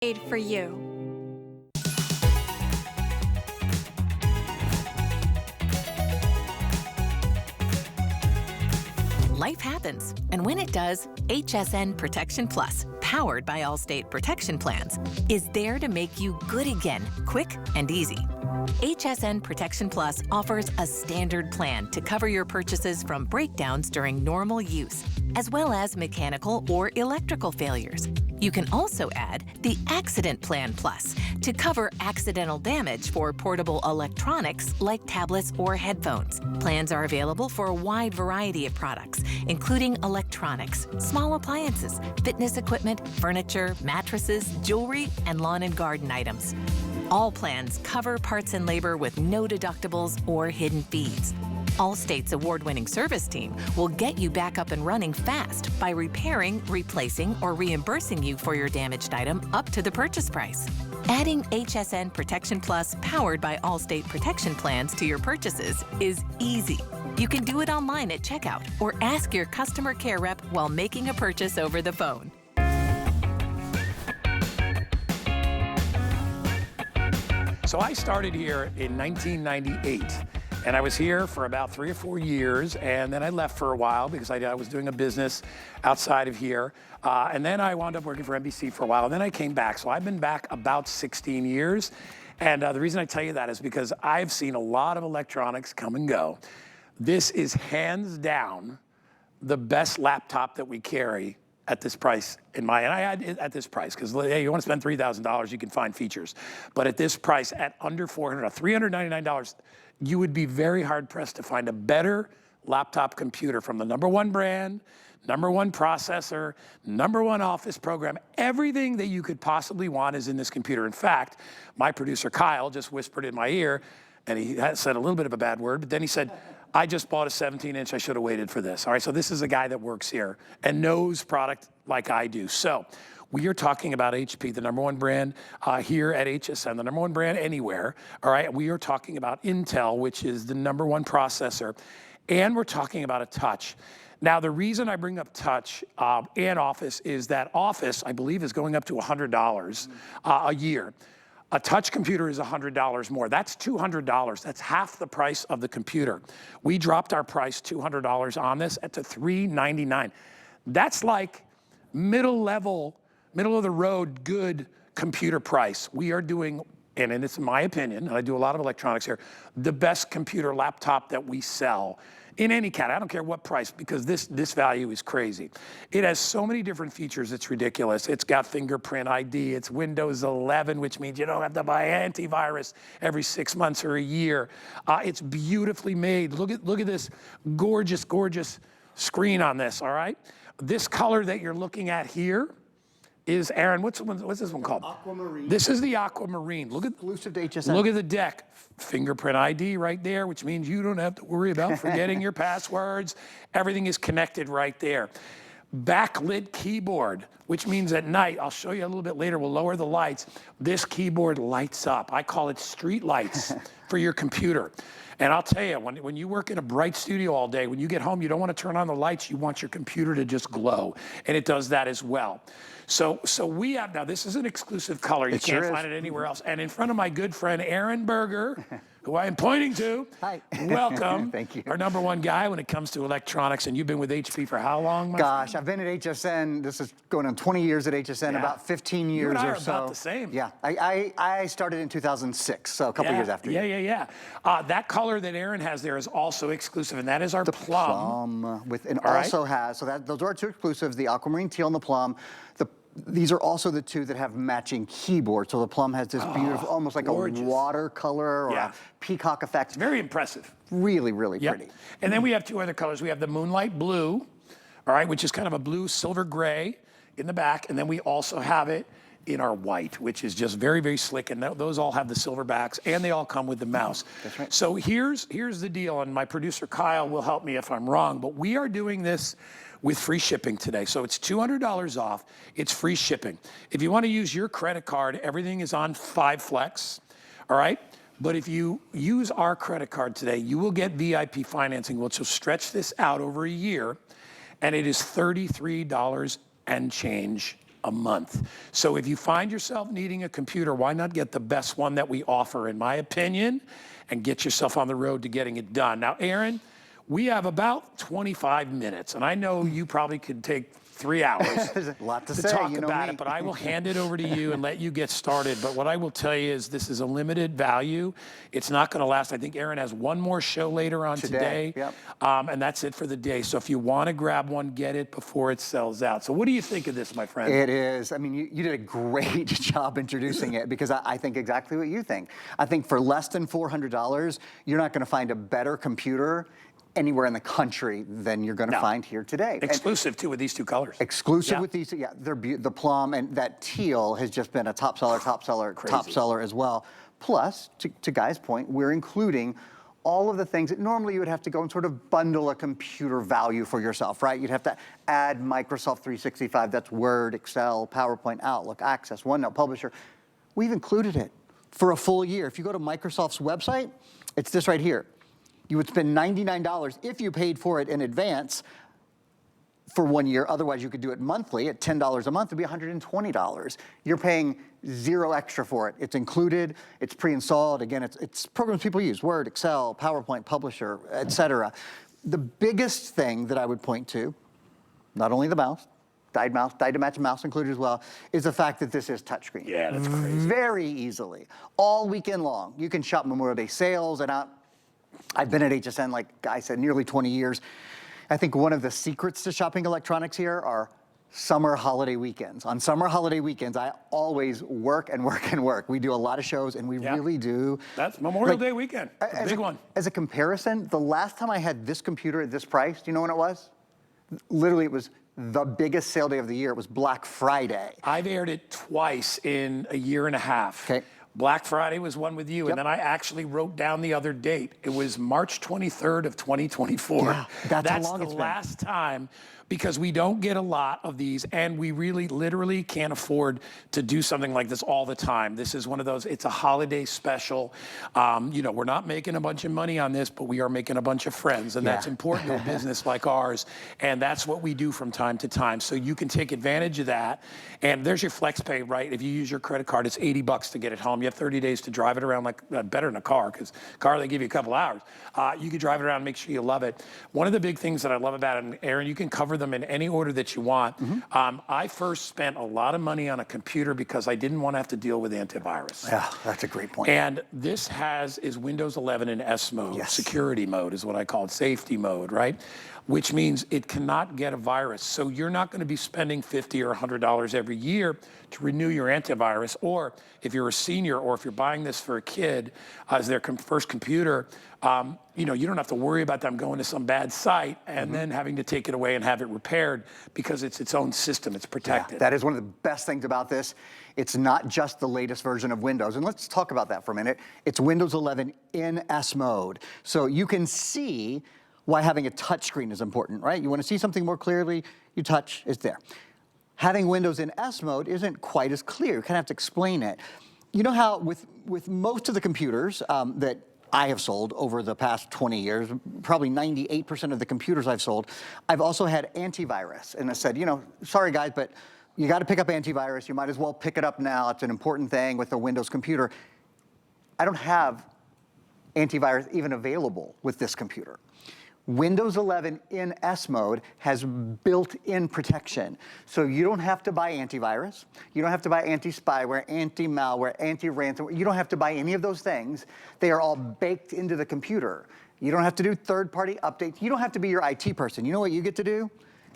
Made for you. Life happens, and when it does, HSN Protection Plus, powered by Allstate Protection Plans, is there to make you good again, quick and easy. HSN Protection Plus offers a standard plan to cover your purchases from breakdowns during normal use, as well as mechanical or electrical failures. You can also add the Accident Plan Plus to cover accidental damage for portable electronics like tablets or headphones. Plans are available for a wide variety of products, including electronics, small appliances, fitness equipment, furniture, mattresses, jewelry, and lawn and garden items. All plans cover parts and labor with no deductibles or hidden fees. Allstate's award-winning service team will get you back up and running fast by repairing, replacing, or reimbursing you for your damaged item up to the purchase price. Adding HSN Protection Plus powered by Allstate Protection Plans to your purchases is easy. You can do it online at checkout or ask your customer care rep while making a purchase over the phone. So I started here in 1998, and I was here for about 3 or 4 years, and then I left for a while because I was doing a business outside of here, and then I wound up working for NBC for a while, and then I came back. So I've been back about 16 years, and the reason I tell you that is because I've seen a lot of electronics come and go. This is hands down the best laptop that we carry at this price and I had it at this price because hey, you want to spend $3,000, you can find features. But at this price, at under $400, $399, you would be very hard pressed to find a better laptop computer from the #1 brand, #1 processor, #1 office program. Everything that you could possibly want is in this computer. In fact, my producer Kyle just whispered in my ear, and he said a little bit of a bad word, but then he said, I just bought a 17-inch, I should have waited for this. All right, so this is a guy that works here and knows product like I do. So we are talking about HP, the #1 brand here at HSN, the #1 brand anywhere. All right, we are talking about Intel, which is the #1 processor, and we're talking about a touch. Now, the reason I bring up touch and Office is that Office, I believe, is going up to $100 a year. A touch computer is $100 more. That's $200. That's half the price of the computer. We dropped our price $200 on this at $399. That's like middle of the road, good computer price. We are doing, and it's my opinion, and I do a lot of electronics here, the best computer laptop that we sell in any category. I don't care what price, because this value is crazy. It has so many different features, it's ridiculous. It's got fingerprint ID, it's Windows 11, which means you don't have to buy antivirus every 6 months or a year. It's beautifully made. Look at this gorgeous, gorgeous screen on this, all right? This color that you're looking at here is, Aaron, what's this one called? Aquamarine. This is the Aquamarine. Exclusive to HSN. Look at the deck. Fingerprint ID right there, which means you don't have to worry about forgetting your passwords. Everything is connected right there. Backlit keyboard, which means at night, I'll show you a little bit later, we'll lower the lights. This keyboard lights up. I call it street lights for your computer. And I'll tell you, when you work in a bright studio all day, when you get home, you don't want to turn on the lights, you want your computer to just glow. And it does that as well. So we have, now this is an exclusive color. You can't find it anywhere else. And in front of my good friend, Aaron Berger, who I am pointing to. Hi. Welcome. Thank you. Our #1 guy when it comes to electronics. And you've been with HP for how long, my Gosh, friend? I've been at HSN, this is going on 20 years at HSN, about 15 years You and I or are so. about the same. Yeah, I started in 2006, so a couple years after you. Yeah. That color that Aaron has there is also exclusive, and that is our plum. And also has, so those are our two exclusives, the Aquamarine Teal and the Plum. These are also the two that have matching keyboards. So the Plum has this beautiful, almost like gorgeous. a watercolor or a peacock effect. It's very impressive. Really, really pretty. And then we have 2 other colors. We have the Moonlight Blue, all right, which is kind of a blue silver gray in the back. And then we also have it in our white, which is just very, very slick. And those all have the silver backs, and they all come with the mouse. That's right. So here's the deal, and my producer Kyle will help me if I'm wrong, but we are doing this with free shipping today. So it's $200 off, it's free shipping. If you want to use your credit card, everything is on 5 Flex, all right? But if you use our credit card today, you will get VIP financing, which will stretch this out over a year, and it is $33 and change a month. So if you find yourself needing a computer, why not get the best one that we offer, in my opinion, and get yourself on the road to getting it done. Now, Aaron, we have about 25 minutes, and I know you probably could take 3 hours There's a lot to say, talk you know about me. it, but I will hand it over to you and let you get started. But what I will tell you is this is a limited value. It's not going to last. I think Aaron has one more show later on today. Yep. And that's it for the day. So if you want to grab one, get it before it sells out. So what do you think of this, my friend? It is. I mean, you did a great job introducing it, because I think exactly what you think. I think for less than $400, you're not going to find a better computer anywhere in the country than you're going to find here today. Exclusive, too, with these 2 colors. Exclusive with these, yeah, the plum and that teal has just been a top seller as well. Plus, to Guy's point, we're including all of the things that normally you would have to go and sort of bundle a computer value for yourself, right? You'd have to add Microsoft 365, that's Word, Excel, PowerPoint, Outlook, Access, OneNote, Publisher. We've included it for a full year. If you go to Microsoft's website, it's this right here. You would spend $99 if you paid for it in advance for 1 year. Otherwise, you could do it monthly at $10 a month. It'd be $120. You're paying 0 extra for it. It's included. It's pre-installed. Again, it's programs people use: Word, Excel, PowerPoint, Publisher, etc. The biggest thing that I would point to, not only the mouse, die-to-match mouse included as well, is the fact that this is touchscreen. Yeah, that's crazy. Very easily, all weekend long. You can shop Memorial Day sales, and I've been at HSN, like Guy said, nearly 20 years. I think one of the secrets to shopping electronics here are summer holiday weekends. On summer holiday weekends, I always work and work and work. We do a lot of shows, and we really do. That's Memorial Day weekend, a big one. As a comparison, the last time I had this computer at this price, do you know when it was? Literally, it was the biggest sale day of the year. It was Black Friday. I've aired it twice in a year and a half. Okay. Black Friday was one with you, and then I actually wrote down the other date. It was March 23rd of 2024. Yeah, that's how long the it's been. last time, because we don't get a lot of these, and we really literally can't afford to do something like this all the time. This is one of those, it's a holiday special. You know, we're not making a bunch of money on this, but we are making a bunch of friends, and that's important to a business like ours, and that's what we do from time to time. So you can take advantage of that, and there's your flex pay, right? If you use your credit card, it's $80 to get it home. You have 30 days to drive it around, like better than a car, because car, they give you a couple hours. You can drive it around, make sure you love it. One of the big things that I love about it, and Aaron, you can cover them in any order that you want. I first spent a lot of money on a computer because I didn't want to have to deal with antivirus. Yeah, that's a great point. And this is Windows 11 in S mode. Yes. Security mode is what I call it, safety mode, right? Which means it cannot get a virus. So you're not going to be spending $50 or $100 every year to renew your antivirus. Or if you're a senior, or if you're buying this for a kid as their first computer, you know, you don't have to worry about them going to some bad site and then having to take it away and have it repaired, because it's its own system. It's protected. Yeah, that is one of the best things about this. It's not just the latest version of Windows. And let's talk about that for a minute. It's Windows 11 in S mode. So you can see why having a touchscreen is important, right? You want to see something more clearly, you touch, it's there. Having Windows in S mode isn't quite as clear. You kind of have to explain it. You know how with most of the computers that I have sold over the past 20 years, probably 98% of the computers I've sold, I've also had antivirus. And I said, you know, sorry guys, but you got to pick up antivirus. You might as well pick it up now. It's an important thing with a Windows computer. I don't have antivirus even available with this computer. Windows 11 in S mode has built-in protection. So you don't have to buy antivirus. You don't have to buy anti-spyware, anti-malware, anti-ransomware. You don't have to buy any of those things. They are all baked into the computer. You don't have to do third-party updates. You don't have to be your IT person. You know what you get to do?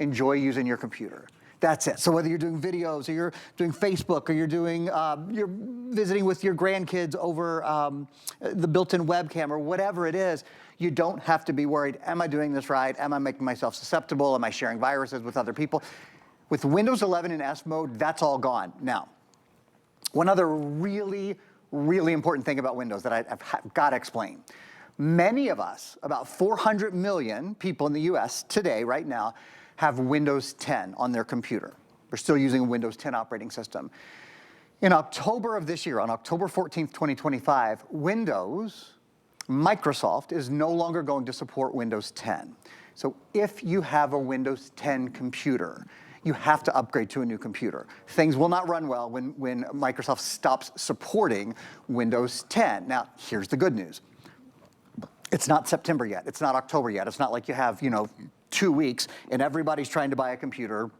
Enjoy using your computer. That's it. So whether you're doing videos, or you're doing Facebook, or you're visiting with your grandkids over the built-in webcam, or whatever it is, you don't have to be worried, am I doing this right? Am I making myself susceptible? Am I sharing viruses with other people? With Windows 11 in S mode, that's all gone. Now, one other really, really important thing about Windows that I've got to explain. Many of us, about 400 million people in the US today, right now, have Windows 10 on their computer. We're still using a Windows 10 operating system. In October of this year, on October 14th, 2025, Microsoft is no longer going to support Windows 10. So if you have a Windows 10 computer, you have to upgrade to a new computer. Things will not run well when Microsoft stops supporting Windows 10. Now, here's the good news. It's not September yet. It's not October yet. It's not like you have, 2 weeks and everybody's trying to buy a computer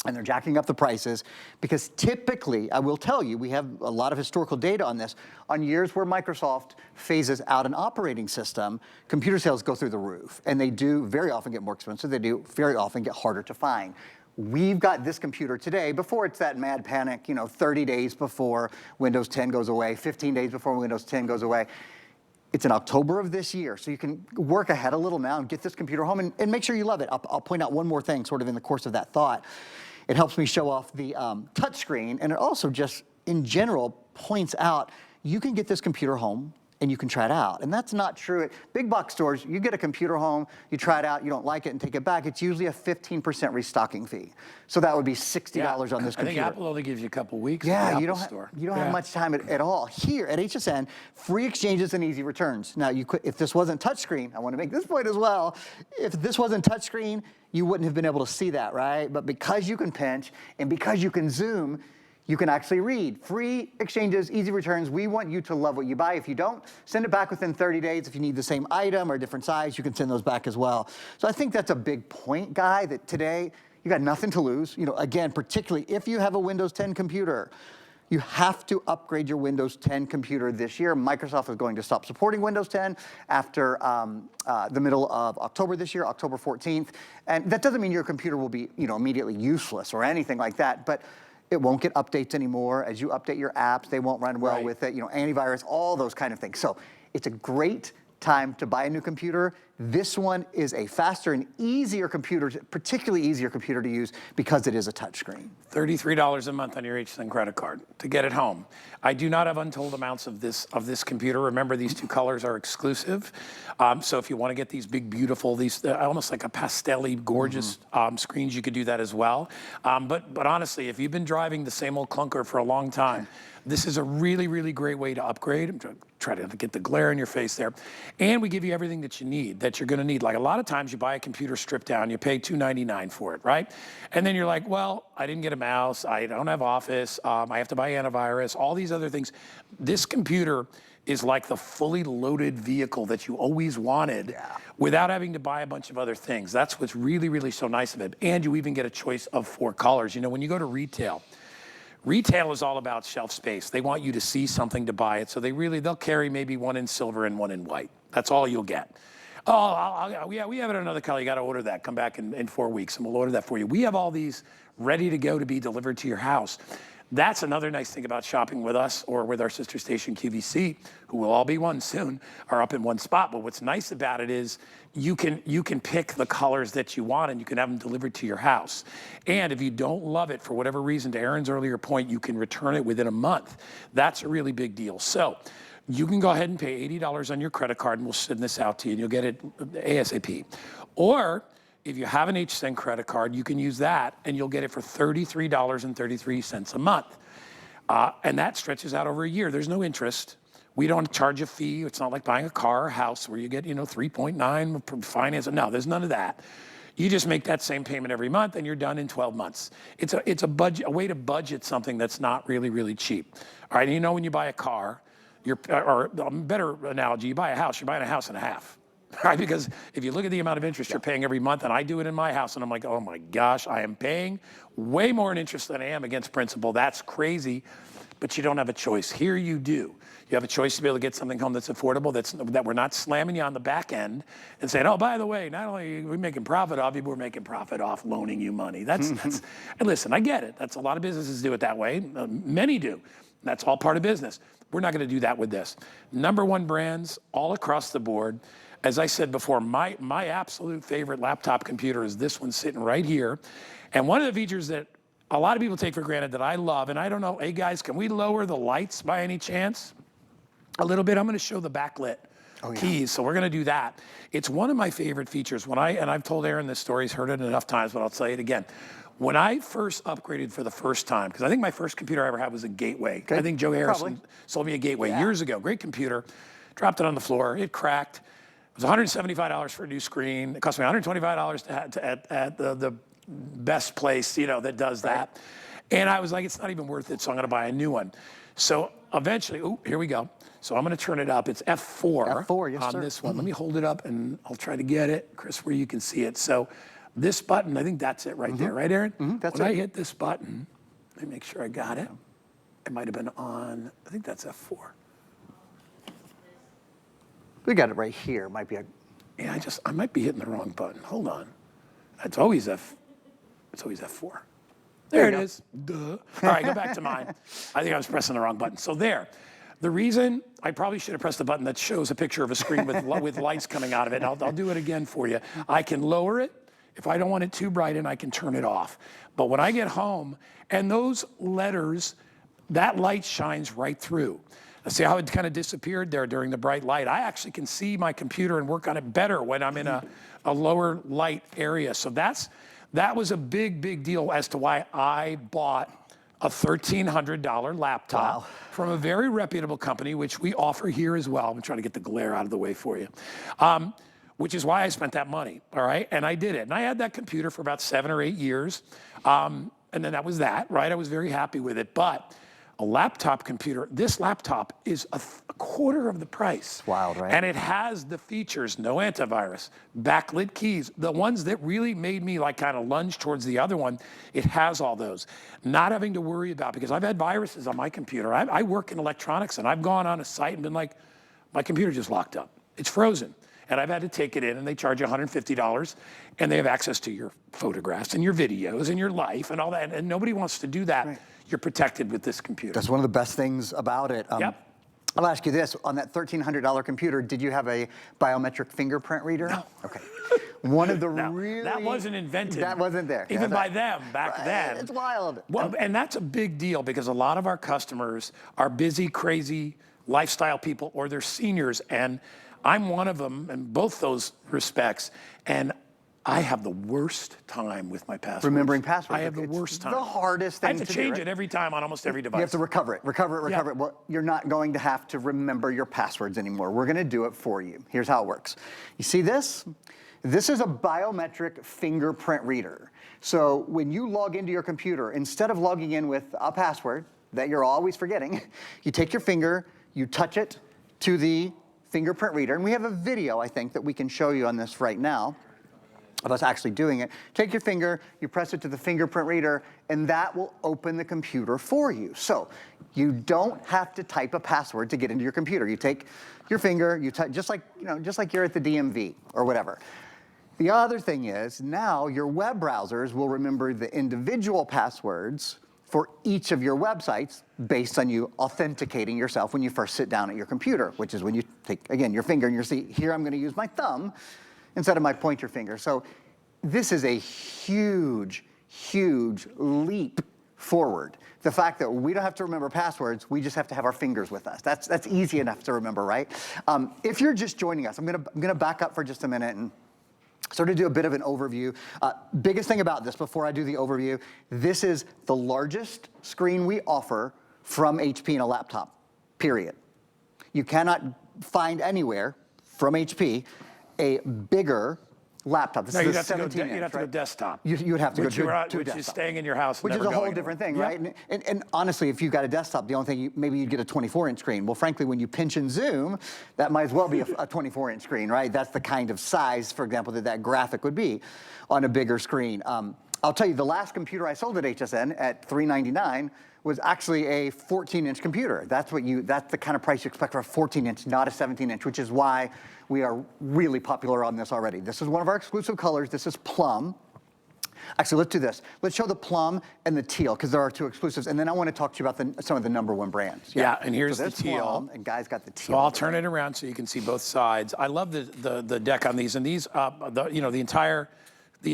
and they're jacking up the prices, because typically, I will tell you, we have a lot of historical data on this. On years where Microsoft phases out an operating system, computer sales go through the roof, and they do very often get more expensive. They do very often get harder to find. We've got this computer today, before it's that mad panic, 30 days before Windows 10 goes away, 15 days before Windows 10 goes away. It's in October of this year, so you can work ahead a little now and get this computer home and make sure you love it. I'll point out one more thing sort of in the course of that thought. It helps me show off the touchscreen, and it also just, in general, points out you can get this computer home and you can try it out. And that's not true at big box stores. You get a computer home, you try it out, you don't like it and take it back. It's usually a 15% restocking fee. So that would be $60 on this computer. I think Apple only gives you a couple weeks. Yeah, you don't have much time at all. Here at HSN, free exchanges and easy returns. Now, if this wasn't touchscreen, I want to make this point as well. If this wasn't touchscreen, you wouldn't have been able to see that, right? But because you can pinch and because you can zoom, you can actually read. Free exchanges, easy returns. We want you to love what you buy. If you don't, send it back within 30 days. If you need the same item or a different size, you can send those back as well. So I think that's a big point, Guy, that today you got nothing to lose. Again, particularly if you have a Windows 10 computer, you have to upgrade your Windows 10 computer this year. Microsoft is going to stop supporting Windows 10 after the middle of October this year, October 14th. And that doesn't mean your computer will be, immediately useless or anything like that, but it won't get updates anymore. As you update your apps, they won't run well with it. Antivirus, all those kind of things. So it's a great time to buy a new computer. This one is a faster and easier computer, particularly easier computer to use because it is a touchscreen. $33 a month on your HSN credit card to get it home. I do not have untold amounts of this computer. Remember, these two colors are exclusive. So if you want to get these big, beautiful, these almost like a pastel-y, gorgeous screens, you could do that as well. But honestly, if you've been driving the same old clunker for a long time, this is a really, really great way to upgrade. I'm trying to get the glare in your face there. And we give you everything that you need, that you're gonna need. Like a lot of times you buy a computer stripped down, you pay $299 for it, right? And then you're like, well, I didn't get a mouse, I don't have Office, I have to buy antivirus, all these other things. This computer is like the fully loaded vehicle that you always wanted without having to buy a bunch of other things. That's what's really, really so nice of it. And you even get a choice of 4 colors. When you go to retail is all about shelf space. They want you to see something to buy it. So they'll carry maybe one in silver and one in white. That's all you'll get. Oh, yeah, we have it in another color. You got to order that. Come back in 4 weeks and we'll order that for you. We have all these ready to go to be delivered to your house. That's another nice thing about shopping with us or with our sister station QVC, who will all be one soon, are up in one spot. But what's nice about it is you can pick the colors that you want and you can have them delivered to your house. And if you don't love it for whatever reason, to Aaron's earlier point, you can return it within a month. That's a really big deal. So you can go ahead and pay $80 on your credit card and we'll send this out to you and you'll get it ASAP. Or if you have an HSN credit card, you can use that and you'll get it for $33.33 a month. And that stretches out over a year. There's no interest. We don't charge a fee. It's not like buying a car or house where you get, 3.9 finance. No, there's none of that. You just make that same payment every month and you're done in 12 months. It's a way to budget something that's not really, really cheap. All right, and when you buy a car, or a better analogy, you buy a house, you're buying a house and a half. Right? Because if you look at the amount of interest you're paying every month, and I do it in my house, and I'm like, oh my gosh, I am paying way more in interest than I am against principal. That's crazy, but you don't have a choice. Here you do. You have a choice to be able to get something home that's affordable, that we're not slamming you on the back end and saying, oh, by the way, not only are we making profit off you, but we're making profit off loaning you money. And listen, I get it. That's a lot of businesses do it that way. Many do. That's all part of business. We're not going to do that with this. #1 brands all across the board. As I said before, my absolute favorite laptop computer is this one sitting right here. And one of the features that a lot of people take for granted that I love, and I don't know, hey guys, can we lower the lights by any chance? A little bit. I'm going to show the backlit keys, so we're going to do that. It's one of my favorite features. And I've told Aaron this story, he's heard it enough times, but I'll say it again. When I first upgraded for the first time, because I think my first computer I ever had was a Gateway. I think Joe Harrison sold me a Gateway years ago. Great computer. Dropped it on the floor. It cracked. It was $175 for a new screen. It cost me $125 at the best place, you know, that does that. And I was like, it's not even worth it, so I'm gonna buy a new one. So eventually, oh, here we go. So I'm gonna turn it up. It's F4, F4, yes, on sir. this one. Let me hold it up and I'll try to get it, Chris, where you can see it. So this button, I think that's it right there, right, Aaron? That's when it. I hit this button, let me make sure I got it. It might have been on, I think that's F4. We got it right here. Might be a. Yeah, I might be hitting the wrong button. Hold on. It's always F4. There it is. Duh. All right, go back to mine. I think I was pressing the wrong button. So there. The reason, I probably should have pressed the button that shows a picture of a screen with lights coming out of it. I'll do it again for you. I can lower it. If I don't want it too bright, and I can turn it off. But when I get home, and those letters, that light shines right through. See how it kind of disappeared there during the bright light? I actually can see my computer and work on it better when I'm in a lower light area. So that was a big, big deal as to why I bought a $1,300 laptop from a very reputable company, which we offer here as well. I'm trying to get the glare out of the way for you. Which is why I spent that money, all right? And I did it. And I had that computer for about 7 or 8 years. And then that was that, right? I was very happy with it. But a laptop computer, this laptop is a quarter of the price. It's wild, right? And it has the features, no antivirus, backlit keys, the ones that really made me like kind of lunge towards the other one. It has all those. Not having to worry about, because I've had viruses on my computer. I work in electronics, and I've gone on a site and been like, my computer just locked up. It's frozen. And I've had to take it in, and they charge you $150, and they have access to your photographs and your videos and your life and all that. And nobody wants to do that. Right. You're protected with this computer. That's one of the best things about it. Yep. I'll ask you this, on that $1,300 computer, did you have a biometric fingerprint reader? No. Okay. One of the that wasn't invented. That wasn't there. Even by them back then. It's wild. Well, and that's a big deal, because a lot of our customers are busy, crazy lifestyle people, or they're seniors, and I'm one of them in both those respects, and I have the worst time with my passwords. Remembering passwords. I have the worst time. The hardest thing to do. I have to change it every time on almost every device. You have to recover it. Well, you're not going to have to remember your passwords anymore. We're going to do it for you. Here's how it works. You see this? This is a biometric fingerprint reader. So when you log into your computer, instead of logging in with a password that you're always forgetting, you take your finger, you touch it to the fingerprint reader, and we have a video, I think, that we can show you on this right now of us actually doing it. Take your finger, you press it to the fingerprint reader, and that will open the computer for you. So you don't have to type a password to get into your computer. You take your finger, you type, just like you're at the DMV or whatever. The other thing is, now your web browsers will remember the individual passwords for each of your websites based on you authenticating yourself when you first sit down at your computer, which is when you take, again, your finger and you see, here I'm going to use my thumb instead of my pointer finger. So this is a huge, huge leap forward. The fact that we don't have to remember passwords, we just have to have our fingers with us. That's easy enough to remember, right? If you're just joining us, I'm gonna back up for just a minute and sort of do a bit of an overview. Biggest thing about this, before I do the overview, this is the largest screen we offer from HP in a laptop, period. You cannot find anywhere from HP a bigger laptop. This is a 17 inch, you'd have to go desktop. You would have to go to a desktop. Which is staying in your house and which is a whole going different anywhere. thing, right? And honestly, if you've got a desktop, the only thing, maybe you'd get a 24-inch screen. Well, frankly, when you pinch and zoom, that might as well be a 24-inch screen, right? That's the kind of size, for example, that graphic would be on a bigger screen. I'll tell you, the last computer I sold at HSN at $399 was actually a 14-inch computer. That's the kind of price you expect for a 14-inch, not a 17-inch, which is why we are really popular on this already. This is one of our exclusive colors. This is plum. Actually, let's do this. Let's show the plum and the teal, because there are two exclusives, and then I want to talk to you about some of the #1 brands. Yeah, and here's the teal. Plum, and Guy's got the teal. So I'll turn it around so you can see both sides. I love the deck on these, and these, the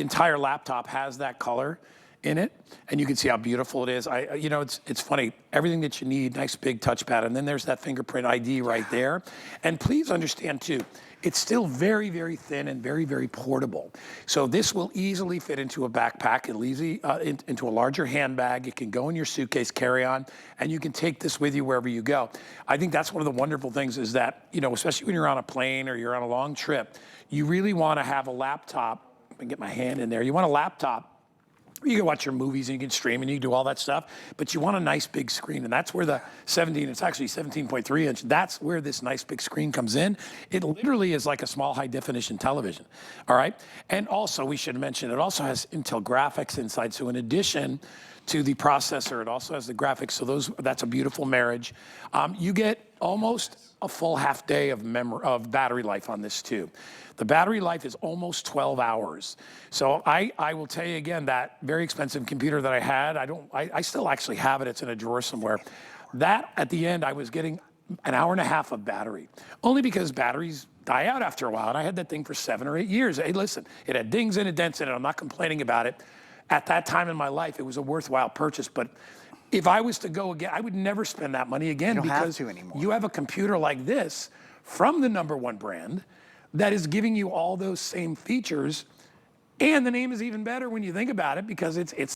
entire laptop has that color in it, and you can see how beautiful it is. It's funny, everything that you need, nice big touchpad, and then there's that fingerprint ID right there. And please understand too, it's still very, very thin and very, very portable. So this will easily fit into a backpack, it'll into a larger handbag. It can go in your suitcase carry-on, and you can take this with you wherever you go. I think that's one of the wonderful things is that, especially when you're on a plane or you're on a long trip, you really want to have a laptop. Let me get my hand in there. You want a laptop You can watch your movies and you can stream and you can do all that stuff, but you want a nice big screen, and that's where the 17, it's actually 17.3 inch, that's where this nice big screen comes in. It literally is like a small high definition television, all right? And also, we should mention, it also has Intel graphics inside, so in addition to the processor, it also has the graphics, so that's a beautiful marriage. You get almost a full half day of battery life on this too. The battery life is almost 12 hours. So I will tell you again, that very expensive computer that I had, I still actually have it, it's in a drawer somewhere. That, at the end, I was getting an hour and a half of battery, only because batteries die out after a while, and I had that thing for 7 or 8 years. Hey, listen, it had dings in it, dents in it, I'm not complaining about it. At that time in my life, it was a worthwhile purchase, but if I was to go again, I would never spend that money again. You don't because have to anymore. You have a computer like this from the #1 brand that is giving you all those same features, and the name is even better when you think about it, because it's